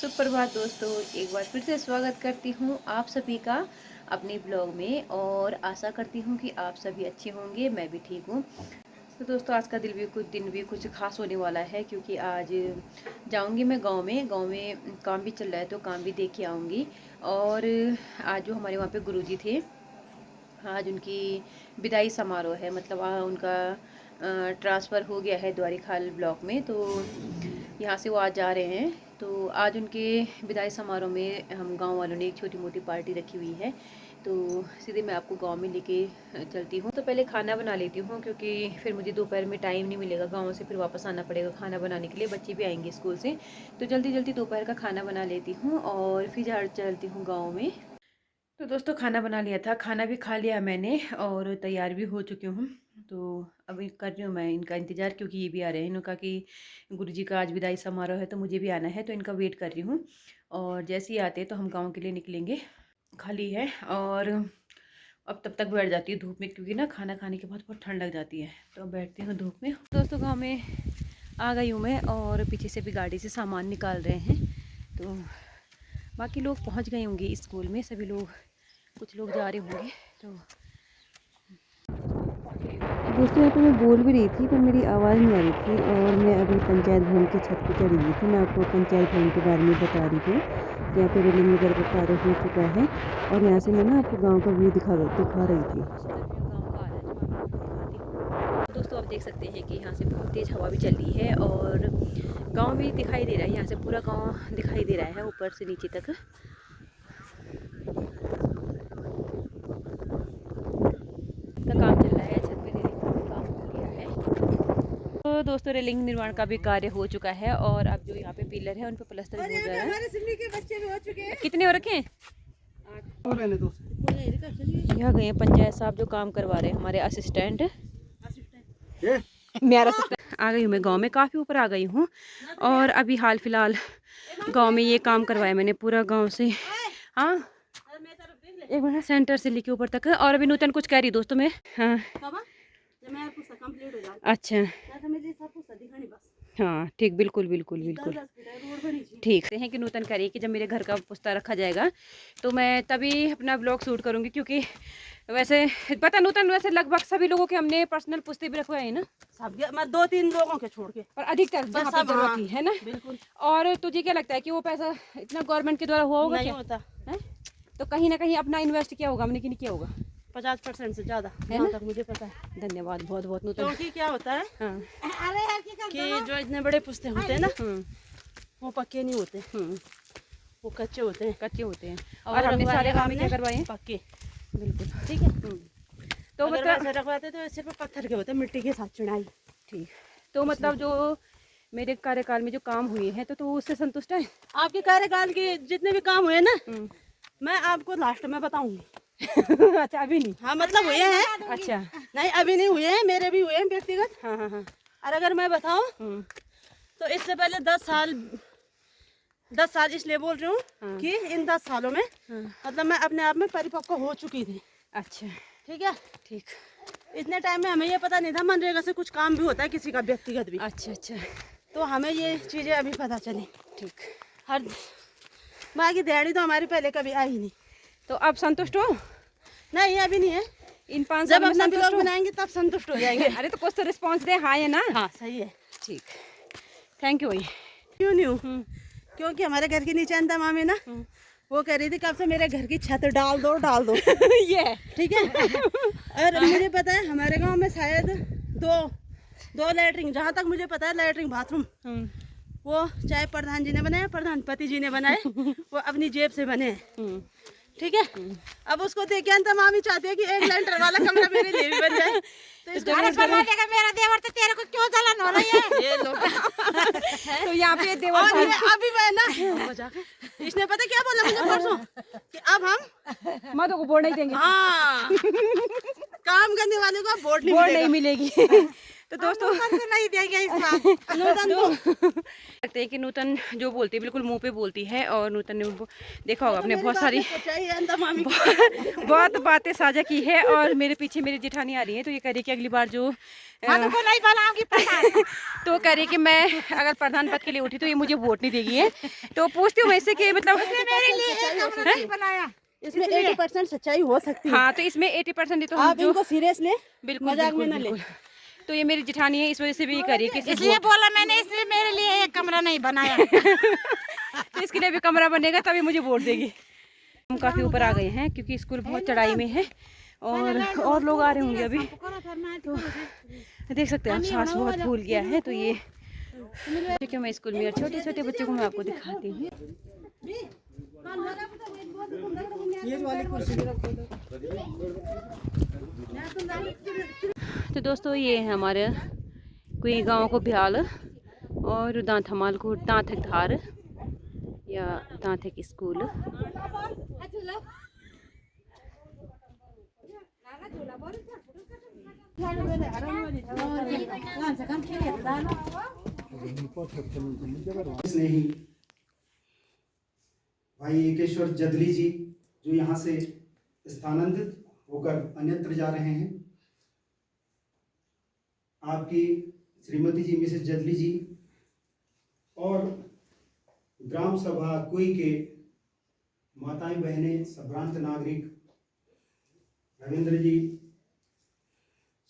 सुप्रभात दोस्तों, एक बार फिर से स्वागत करती हूँ आप सभी का अपने ब्लॉग में। और आशा करती हूँ कि आप सभी अच्छे होंगे, मैं भी ठीक हूँ। तो दोस्तों, आज का दिन भी कुछ खास होने वाला है, क्योंकि आज जाऊँगी मैं गांव में काम भी चल रहा है, तो काम भी देख के आऊँगी। और आज जो हमारे वहाँ पे गुरुजी थे, आज उनकी विदाई समारोह है। मतलब उनका ट्रांसफ़र हो गया है द्वारीखाल ब्लॉक में, तो यहाँ से वो आज जा रहे हैं। तो आज उनके विदाई समारोह में हम गांव वालों ने एक छोटी मोटी पार्टी रखी हुई है, तो सीधे मैं आपको गांव में लेके चलती हूँ। तो पहले खाना बना लेती हूँ, क्योंकि फिर मुझे दोपहर में टाइम नहीं मिलेगा, गांव से फिर वापस आना पड़ेगा खाना बनाने के लिए, बच्चे भी आएंगे स्कूल से। तो जल्दी जल्दी दोपहर का खाना बना लेती हूँ और फिर चलती हूँ गाँव में। तो दोस्तों, खाना बना लिया था, खाना भी खा लिया मैंने और तैयार भी हो चुकी हूँ। तो अभी कर रही हूँ मैं इनका इंतज़ार, क्योंकि ये भी आ रहे हैं। इन्होंने कहा कि गुरुजी का आज विदाई समारोह है, तो मुझे भी आना है, तो इनका वेट कर रही हूँ। और जैसे ही आते हैं तो हम गाँव के लिए निकलेंगे। खाली है और अब तब तक बैठ जाती हूँ धूप में, क्योंकि ना खाना खाने के बाद बहुत ठंड लग जाती है, तो अब बैठती हूँ धूप में। दोस्तों, गाँव में आ गई हूँ मैं, और पीछे से भी गाड़ी से सामान निकाल रहे हैं। तो बाकी लोग पहुँच गए होंगे स्कूल में, सभी लोग, कुछ लोग जा रहे होंगे। तो दोस्तों, यहाँ पे मैं बोल भी रही थी पर मेरी आवाज़ नहीं आ रही थी, और मैं अभी पंचायत भवन की छत पर चढ़ी हुई थी। मैं आपको पंचायत भवन के बारे में बता रही थी कि यहाँ पे रेलिंग वगैरह का कार्य हो चुका है, और यहाँ से मैं ना आपको गांव का व्यू दिखा रही थी। दोस्तों, आप देख सकते हैं कि यहाँ से बहुत तेज़ हवा भी चल रही है, और गाँव भी दिखाई दे रहा है। यहाँ से पूरा गाँव दिखाई दे रहा है, ऊपर से नीचे तक। का काम चल रहा है, छत पे रेलिंग का भी काम हो गया है। तो दोस्तों, रेलिंग निर्माण का भी कार्य हो चुका है, और अब जो यहाँ पे पिलर है उन पे प्लास्टर हो जा रहा है। हमारे सिल्ली के बच्चे भी हो चुके हैं। कितने हो रखे हैं? 8। यहाँ गए पंचायत साहब जो काम करवा रहे हैं, हमारे असिस्टेंट। मेरा आ गई हूँ मैं गांव में, काफ़ी ऊपर आ गई हूँ। और अभी हाल फिलहाल गांव में ये काम करवाया मैंने, पूरा गांव से। हाँ, एक मिनट, सेंटर से लेके ऊपर तक। और अभी नूतन कुछ कह रही दोस्तों में। हाँ, अच्छा, हाँ ठीक, बिल्कुल बिल्कुल बिल्कुल ठीक है कि नूतन करिए कि जब मेरे घर का पुस्ता रखा जाएगा तो मैं तभी अपना ब्लॉग शूट करूँगी, क्योंकि वैसे पता नूतन, वैसे लगभग सभी लोगों के हमने पर्सनल पुस्ते भी रखवाए हैं ना, सब मैं 2-3 लोगों के छोड़ के, और अधिकतर जहाँ पे जरूरत थी, है ना। बिल्कुल। और तुझे क्या लगता है कि वो पैसा इतना गवर्नमेंट के द्वारा हुआ होगा? नहीं क्या होता है? तो कहीं ना कहीं अपना इन्वेस्ट किया होगा हमने, कि नहीं किया होगा? 50% से ज्यादा, है ना? तक मुझे पता है। धन्यवाद बहुत बहुत नूतन। क्योंकि क्या होता है, हाँ, कि जो इतने बड़े पुस्ते होते हैं ना, वो पक्के नहीं होते, वो कच्चे होते हैं। कच्चे होते हैं, और हमने सारे काम क्या करवाए हैं? पक्के, बिल्कुल ठीक है। तो अगर मतलब वैसे रखवाते तो सिर्फ पत्थर के होते, मिट्टी के साथ चुनाई। ठीक, तो मतलब जो मेरे कार्यकाल में जो काम हुए हैं, तो उससे संतुष्ट है? आपके कार्यकाल के जितने भी काम हुए ना, मैं आपको लास्ट में बताऊंगी। अच्छा, अभी नहीं? हाँ, मतलब हुए हैं। अच्छा, नहीं, अभी नहीं हुए हैं, मेरे भी हुए हैं व्यक्तिगत। हाँ हाँ हाँ। और अगर मैं बताऊं तो इससे पहले 10 साल इसलिए बोल रही हूँ कि इन 10 सालों में मतलब मैं अपने आप में परिपक्व हो चुकी थी। अच्छा, ठीक है, ठीक। इतने टाइम में हमें ये पता नहीं था मनरेगा से कुछ काम भी होता है, किसी का व्यक्तिगत भी। अच्छा अच्छा, तो हमें ये चीज़ें अभी पता चली। ठीक। हर बाकी दिहाड़ी तो हमारी पहले कभी आई नहीं। तो अब संतुष्ट हो? नहीं, अभी नहीं है। इन 5 जब साल में अपना संतुष्ट ब्लॉग बनाएंगे तब संतुष्ट हो जाएंगे। अरे तो कुछ तो रिस्पॉन्स दे, हाँ या ना? हाँ, सही है। ठीक, थैंक यू भैया। क्यों नहीं हूँ? क्योंकि हमारे घर के नीचे अंदा मामी ना, वो कह रही थी कब से मेरे घर की छत डाल दो ये ठीक है। और मुझे पता है हमारे गांव में शायद दो लैटरिन, जहाँ तक मुझे पता है, लैटरिन बाथरूम वो चाहे प्रधान जी ने बनाए, प्रधानपति जी ने बनाए, वो अपनी जेब से बने हैं। ठीक है। अब उसको देख के मामी चाहती है कि एक लेंटर वाला कमरा मेरे लिए भी बन जाए। तो इसको मेरा देवर, तो तेरे को क्यों जलन हो रही है? ये लो। तो यहाँ पे देवर और ये अभी मैं ना, इसने पता क्या बोला मुझे परसों, कि अब हम मधु को वोट नहीं देंगे। हाँ, काम करने वाले को वोट नहीं मिलेगी। तो दोस्तों नहीं देंगे इस बार। लगते हैं कि नूतन जो बोलती है बिल्कुल मुंह पे बोलती है, और नूतन ने देखा होगा आपने बहुत सारी बहुत बातें साझा की है। और मेरे पीछे मेरी जेठानी आ रही है, तो ये कह रही कि अगली बार जो को नहीं बनाऊंगी प्रधान। तो कह रही कि मैं अगर प्रधान पद के लिए उठी तो ये मुझे वोट नहीं देगी है। तो पूछती हूँ वैसे कि मतलब मेरे लिए एक कमरा नहीं बनाया। इसमें 80% सच्चाई हो सकती है। हाँ, तो इसमें 80% तो आप इनको सीरियस ले, बिल्कुल मजाक में बिल्कुल ना ले। बिल्कुल। तो ये मेरी जेठानी है, इस वजह से भी करी कि इसलिए बोला मैंने, इसलिए मेरे लिए एक कमरा नहीं बनाया। तो इसके लिए भी कमरा बनेगा तभी मुझे वोट देगी। हम काफ़ी ऊपर आ गए हैं क्योंकि स्कूल बहुत चढ़ाई में है, और लोग आ रहे होंगे अभी। तो देख सकते हैं आप, सांस बहुत फूल गया है। तो ये क्योंकि मैं स्कूल में छोटे छोटे बच्चों को मैं आपको दिखाती हूँ। तो दोस्तों ये है हमारे कोई गांव को भ्याल और दांत हमाल को दांतक धार या दांतक स्कूल। स्नेही भाई एकेश्वर जदली जी जो यहाँ से स्थानांतरित होकर अन्यत्र जा रहे हैं, आपकी श्रीमती जी मिसेस जदली जी और ग्राम सभा कुई के माताएं बहनें, संभ्रांत नागरिक रविंद्र जी,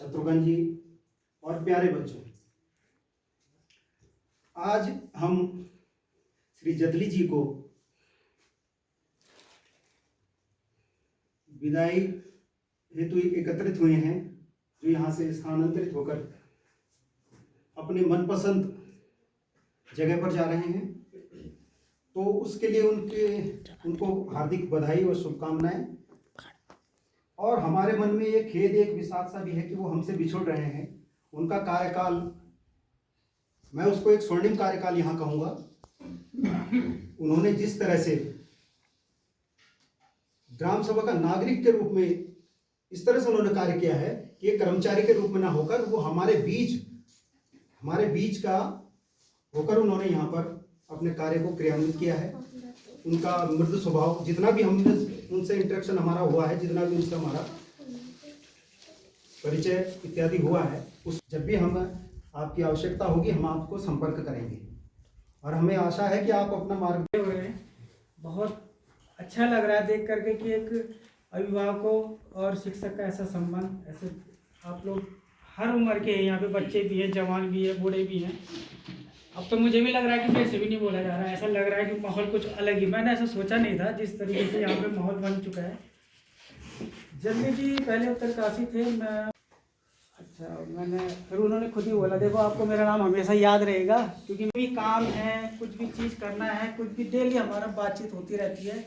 शत्रुघ्न जी और प्यारे बच्चों, आज हम श्री जदली जी को विदाई हेतु एकत्रित हुए हैं, जो यहाँ से स्थानांतरित होकर अपने मनपसंद जगह पर जा रहे हैं। तो उसके लिए उनको हार्दिक बधाई और शुभकामनाएं। और हमारे मन में ये खेद, एक विषाद सा भी है कि वो हमसे बिछुड़ रहे हैं। उनका कार्यकाल, मैं उसको एक स्वर्णिम कार्यकाल यहाँ कहूँगा। उन्होंने जिस तरह से ग्राम सभा का नागरिक के रूप में इस तरह से उन्होंने कार्य किया है कि एक कर्मचारी के रूप में ना होकर वो हमारे बीच का होकर उन्होंने यहाँ पर अपने कार्य को क्रियान्वित किया है। उनका मृदु स्वभाव, जितना भी हमने उनसे इंटरेक्शन हमारा हुआ है, जितना भी उनसे हमारा परिचय इत्यादि हुआ है, उस जब भी हम आपकी आवश्यकता होगी हम आपको संपर्क करेंगे। और हमें आशा है कि आप अपना मार्ग बहुत अच्छा लग रहा है देख करके कि एक अभिभावकों और शिक्षक का ऐसा संबंध, ऐसे आप लोग हर उम्र के हैं, यहाँ पे बच्चे भी हैं, जवान भी हैं, बूढ़े भी हैं। अब तो मुझे भी लग रहा है कि मेरे से भी नहीं बोला जा रहा है, ऐसा लग रहा है कि माहौल कुछ अलग ही, मैंने ऐसा सोचा नहीं था जिस तरीके से यहाँ पे माहौल बन चुका है। जल्दी जी पहले उत्तरकाशी थे, मैंने फिर उन्होंने खुद ही बोला, देखो आपको मेरा नाम हमेशा याद रहेगा, क्योंकि भी काम है, कुछ भी चीज़ करना है, कुछ भी डेली हमारा बातचीत होती रहती है।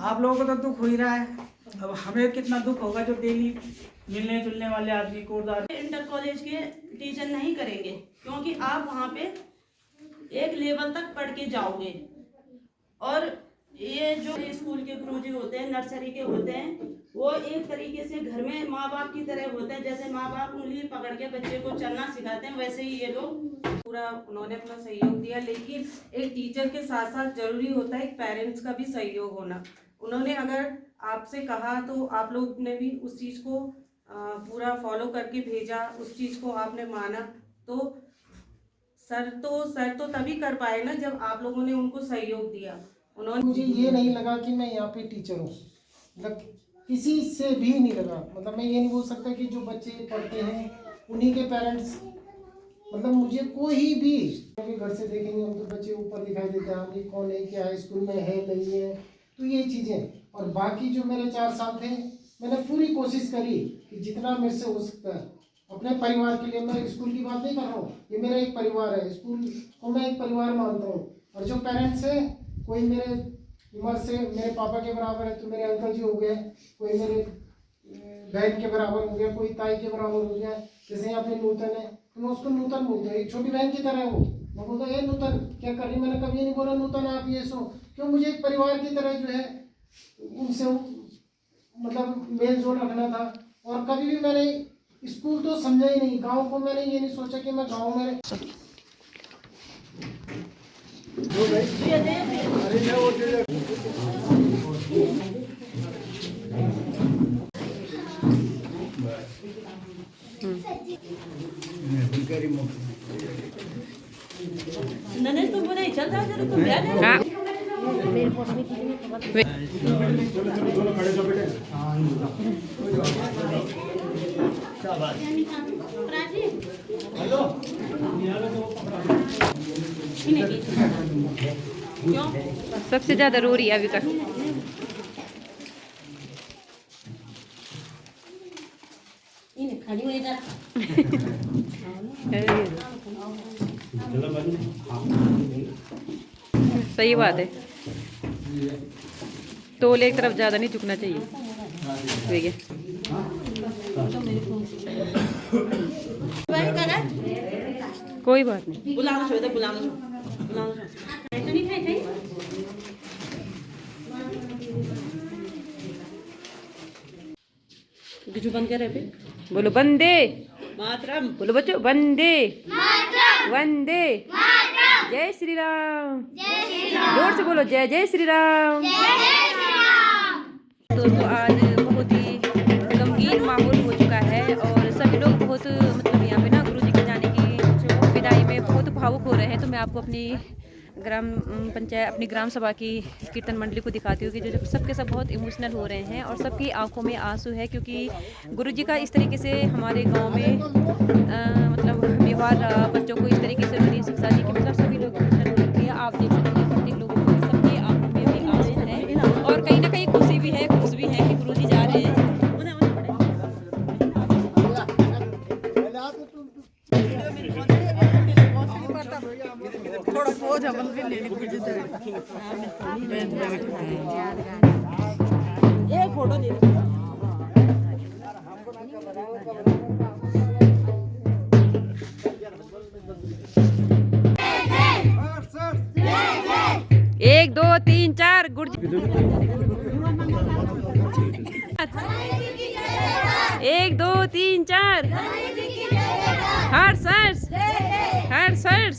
आप लोगों को तो दुख हो ही रहा है, अब हमें कितना दुख होगा जो डेली मिलने जुलने वाले आदमी को। इंटर कॉलेज के टीचर नहीं करेंगे, क्योंकि आप वहाँ पे एक लेवल तक पढ़ के जाओगे। और ये जो स्कूल के गुरुजी होते हैं, नर्सरी के होते हैं, वो एक तरीके से घर में माँ बाप की तरह होते हैं। जैसे माँ बाप उंगली पकड़ के बच्चे को चलना सिखाते हैं, वैसे ही ये लोग पूरा उन्होंने अपना सहयोग दिया। लेकिन एक टीचर के साथ साथ जरूरी होता है एक पेरेंट्स का भी सहयोग होना। उन्होंने अगर आपसे कहा तो आप लोग ने भी उस चीज़ को पूरा फॉलो करके भेजा, उस चीज़ को आपने माना। तो सर तो तभी कर पाए ना जब आप लोगों ने उनको सहयोग दिया। उन्होंने, मुझे ये नहीं लगा कि मैं यहाँ पे टीचर हूँ, मतलब किसी से भी नहीं लगा। मतलब मैं ये नहीं बोल सकता कि जो बच्चे पढ़ते हैं उन्हीं के पेरेंट्स, मतलब मुझे कोई भी घर से देखेंगे हम तो बच्चे ऊपर दिखाई देते हैं, ये कौन है, क्या है, स्कूल में है नहीं है, तो ये चीज़ें। और बाकी जो मेरे 4 साल थे, मैंने पूरी कोशिश करी कि जितना मेरे से हो सकता है अपने परिवार के लिए। मैं स्कूल की बात नहीं कर रहा हूँ, ये मेरा एक परिवार है, स्कूल को मैं एक परिवार मानता हूँ। और जो पेरेंट्स हैं, कोई मेरे उम्र से मेरे पापा के बराबर है तो मेरे अंकल जी हो गए, कोई मेरे बहन के बराबर हो गया, कोई ताई के बराबर हो गया। जैसे यहाँ पे नूतन है तो मैं उसको नूतन बोलता हूँ, एक छोटी बहन की तरह है वो। मैं बोलता हूँ ये नूतन क्या कर रही, मैंने कभी ये नहीं बोला नूतन आप ये सो, क्यों मुझे एक परिवार की तरह जो है उनसे मतलब मेल जोल रखना था। और कभी भी मैंने स्कूल तो समझा ही नहीं, गांव को मैंने ये नहीं सोचा कि मैं गांव में नने तुम बोले चल जाओ जरा तुम ब्याह दे। हाँ चलो चलो दोनों खड़े हो बेटे। सबसे ज्यादा रो रही है अभी तक। खड़ी हुई जा। चलो बंद। सही बात है, तोल एक तरफ ज्यादा नहीं झुकना चाहिए। देखिए कोई बात नहीं। बुलाना चाहिए, बुलाना बुलाना बिजू बंद कर पे बोलो वंदे मातरम। बोलो बच्चों वंदे वंदे जय श्री राम। जोर से बोलो जय जय श्री राम। दोस्तों आज बहुत ही गमगीन माहौल हो चुका है और सभी लोग बहुत मतलब यहाँ पे ना गुरुजी के जाने की विदाई में बहुत भावुक हो रहे हैं। तो मैं आपको अपनी ग्राम पंचायत अपनी ग्राम सभा की कीर्तन मंडली को दिखाती हूँ कि जो सबके सब बहुत इमोशनल हो रहे हैं और सबकी आंखों में आंसू है, क्योंकि गुरुजी का इस तरीके से हमारे गांव में मतलब व्यवहार रहा, बच्चों को इस तरीके से उन्होंने शिक्षा दी कि मतलब सभी लोग इमोशनल हो रहे हैं। आप देख सकते हैं प्रत्येक लोगों को सबकी आंखों में भी आंसू है और कहीं ना कहीं खुशी भी है, खुश भी है कि गुरुजी जा रहे हैं। एक फोटो दे एक दो तीन चार गुरुजी। एक दो तीन चार हर सर्स हर सर्स।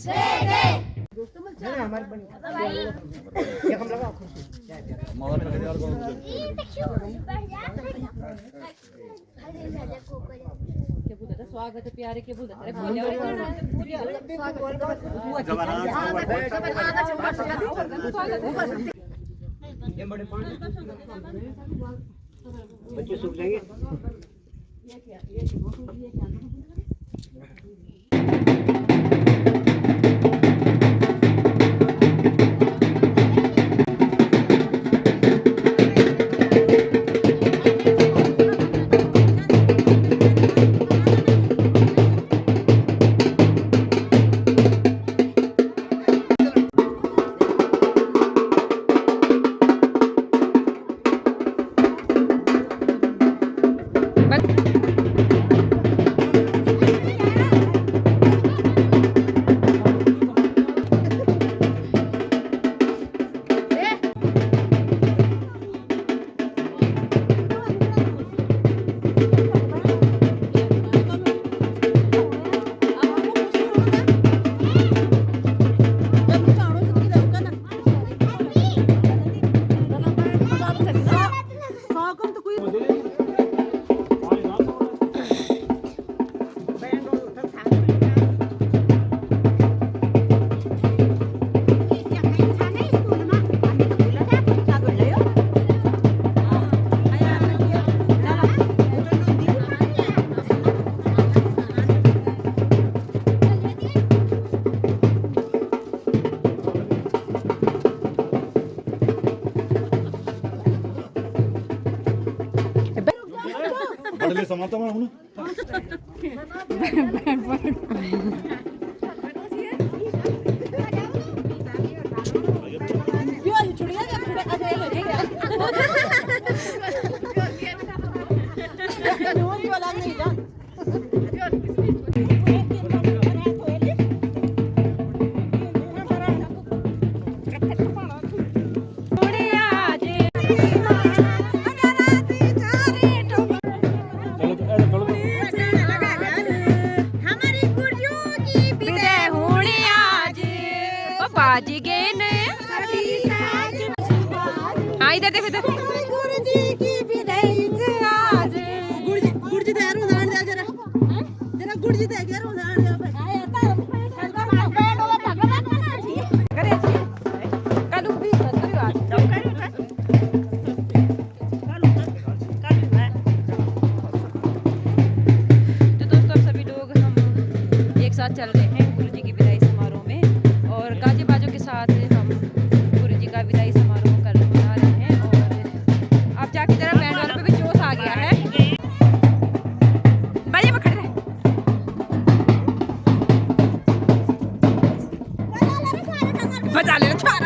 स्वागत प्यारे के बच्चे सूख जाएंगे। समाता हूँ हाँ इधर देख इधर। गुरुजी की विदाई से आज गुरुजी तैयार हो जाने दे जरा गुरुजी तैयार हो जाने दे तो दोस्तों अब सभी लोग हम एक साथ चल रहे हैं गुरुजी की विदाई समारोह में और गाजे बाजों के साथ हम गुरुजी का विदाई समारोह कर मना रहे हैं। और अब जाके जरा बैंड वालों पे भी जोश आ गया है। भाई मैं खड़े रहे बजा ले छोरा।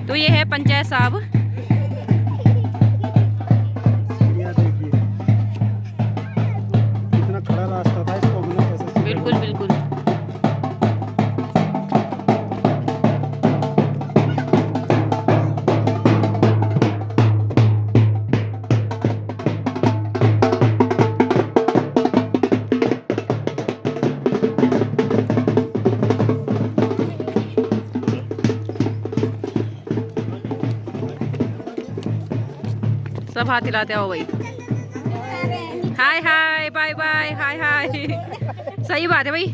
तो ये है पंचायत साहब। देखिए कितना खड़ा रास्ता था, इसको हमने कैसे बिल्कुल बिल्कुल। सब हाथ हिलाते हो भाई। हाय हाय बाय बाय हाय हाय। सही बात है भाई।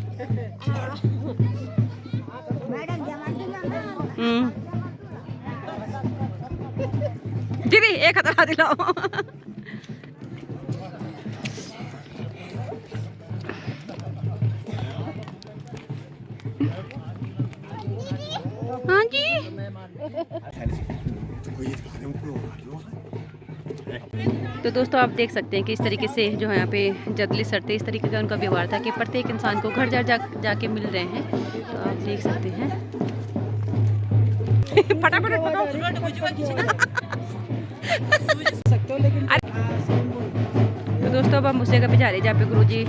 दीदी एक हाथ हाथ हिलाओ। हाँ जी। तो दोस्तों आप देख सकते हैं कि इस तरीके से जो है यहाँ पे जगली सरते इस तरीके का उनका व्यवहार था कि प्रत्येक इंसान को घर जाके मिल रहे हैं। तो आप देख सकते हैं। फटाफट तो दोस्तों अब हम उसी घर पे जा रहे हैं जहाँ पे गुरुजी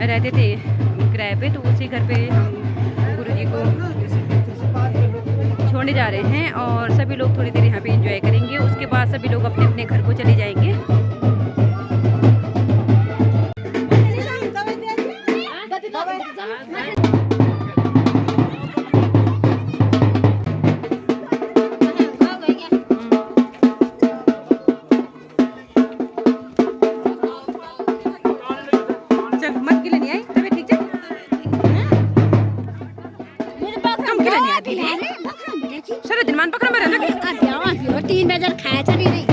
रहते थे किराए पे। तो उसी घर पे हम गुरुजी को छोड़ने जा रहे हैं और सभी लोग थोड़ी देर यहाँ पे एंजॉय करेंगे। उसके बाद सभी लोग अपने अपने घर को चले जाएंगे। चल मत के लिए नहीं आई तभी ठीक है। कम के लिए नहीं आती है सारे दिन मान पकड़ में रहना कि 3 बजे खाया चली नहीं